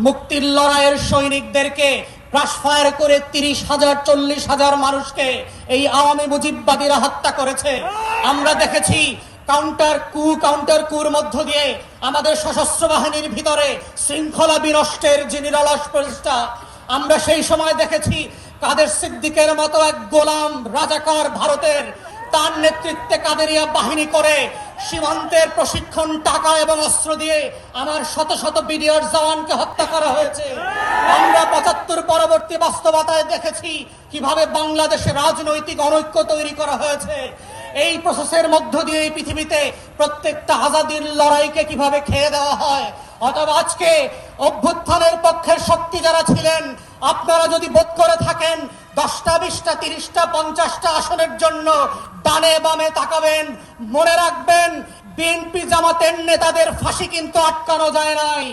মুক্তির লড়াইয়ের সৈনিকদেরকে ক্রাশফায়ার করে 30,000 40,000 মানুষকে এই আওয়ামী মুজিববাদীরা হত্যা করেছে। আমরা দেখেছি কাউন্টার কুর মধ্য দিয়ে আমাদের সশস্ত্র বাহিনীর ভিতরে শৃঙ্খলা বিনষ্টের যে নিরলস প্রচেষ্টা, আমরা সেই সময় দেখেছি কাদের সিদ্দিকের মতো এক গোলাম রাজাকার ভারতের, তার নেতৃত্বে কাদেরিয়া বাহিনী করে সীমান্তের প্রশিক্ষণ টাকা এবং অস্ত্র দিয়ে আমার শত শত বিডিআর জওয়ানকে হত্যা করা হয়েছে। আমরা 75 পরবর্তী বাস্তবতায় দেখেছি কিভাবে বাংলাদেশে রাজনৈতিক অনৈক্য তৈরি করা হয়েছে। এই প্রসেসের মধ্য দিয়ে এই পৃথিবীতে প্রত্যেকটা আজাদির লড়াইকে কিভাবে খেয়ে দেওয়া হয়। অথবা আজকে অভ্যুত্থানের পক্ষের শক্তি যারা ছিলেন, আপনারা যদি বোধ করে থাকেন 10টা 20টা 30টা 50টা আসনের জন্য ডানে বামে তাকাবেন, মনে রাখবেন বিএনপি জামাতের নেতাদের ফাঁসি কিন্তু আটকানো যায় নাই।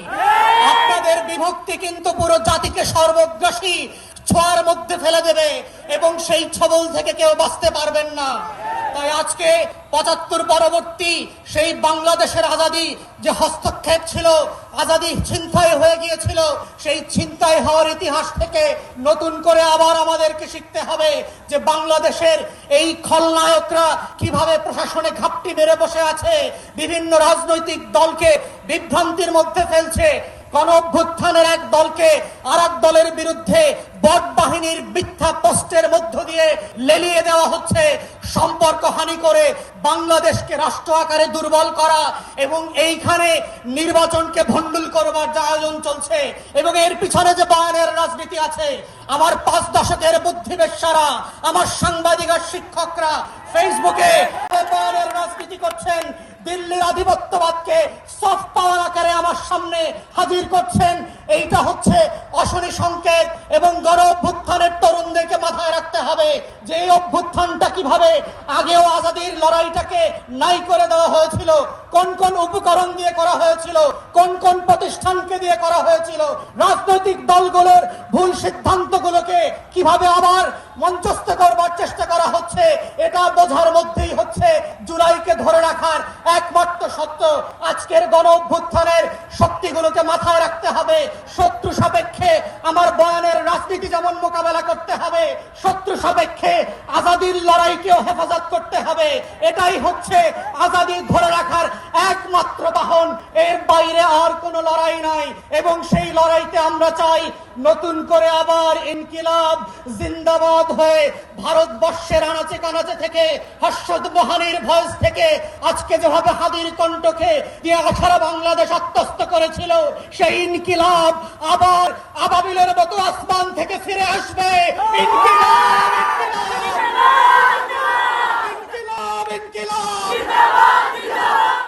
আপনাদের বিভক্তি কিন্তু পুরো জাতিকে সর্বগ্রাসী ছোঁয়ার মধ্যে ফেলে দেবে এবং সেই ছবল থেকে কেউ বাঁচতে পারবেন না। তাই আজকে 75 পরবর্তী সেই বাংলাদেশের আজাদি যে হস্তক্ষেপ ছিল, আজাদি ছিনতাই হয়ে গিয়েছিল, সেই ছিনতাই হওয়ার ইতিহাস থেকে নতুন করে আবার আমাদেরকে শিখতে হবে যে বাংলাদেশের এই খলনায়করা কিভাবে প্রশাসনে ঘাপটি মেরে বসে আছে, বিভিন্ন রাজনৈতিক দলকে বিভ্রান্তির মধ্যে ফেলছে। গণ অভ্যুত্থানের এক দলকে আর এক দলের বিরুদ্ধে বট বাহিনীর মিথ্যা পোস্টের মধ্য দিয়ে লেলিয়ে দেওয়া হচ্ছে, সম্পর্ক হানি করে বাংলাদেশকে রাষ্ট্র আকারে দুর্বল করা এবং এইখানে নির্বাচনকে ভণ্ডুল করবার যে আয়োজন চলছে এবং এর পিছনে যে বয়ানের রাজনীতি আছে। আমার 5 দশকের বুদ্ধিবেশ্যারা, আমার সাংবাদিক আর শিক্ষকরা ফেসবুকে বয়ানের রাজনীতি করছেন, দিল্লির আধিপত্যবাদকে সফট পাওয়ার আকারে আমার সামনে হাজির করছেন। এইটা হচ্ছে অশনি সংকেত এবং গণ অভ্যুত্থানের তরুণদেরকে মাথায় রাখতে হবে যে এই অভ্যুত্থানটা কিভাবে আগেও আজাদির লড়াইটাকে নাই করে দেওয়া হয়েছিল, কোন কোন উপকরণ দিয়ে করা হয়েছিল, কোন কোন প্রতিষ্ঠানকে দিয়ে করা হয়েছিল, রাজনৈতিক দলগুলোর ভুল সিদ্ধান্তগুলোকে কিভাবে আবার মঞ্চস্থ করবার চেষ্টা করা হচ্ছে। এটা বোঝার মধ্যেই হচ্ছে জুলাইকে ধরে রাখার একমাত্র সত্য। আজকের গণ অভ্যুত্থানের শক্তিগুলোকে মাথায় রাখতে হবে। শত্রু সাপেক্ষে আমার বয়ানের রাজনীতি যেমন মোকাবেলা করতে হবে, শত্রু সাপেক্ষে আজাদির লড়াইকেও হেফাজত করতে হবে। এটাই হচ্ছে আজাদি ধরে রাখার একমাত্র বাহন, এর বাইরে আর কোনো লড়াই নাই। এবং সেই লড়াইতে আমরা চাই নতুন করে আবার ইনকিলাব জিন্দাবাদ হয়ে ভারতবর্ষের আনাচে কানাচে থেকে হর্ষদ মোহানির ভয়েস থেকে আজকে যেভাবে হাদির কণ্ঠকে দিয়ে 18 বাংলাদেশ আত্মস্থ করেছিল, সেই ইনকিলাব আবার আবাবিলের মতো আসমান থেকে ফিরে আসবে। ইনকিলাব ইনকিলাব ইনকিলাব ইনকিলাব।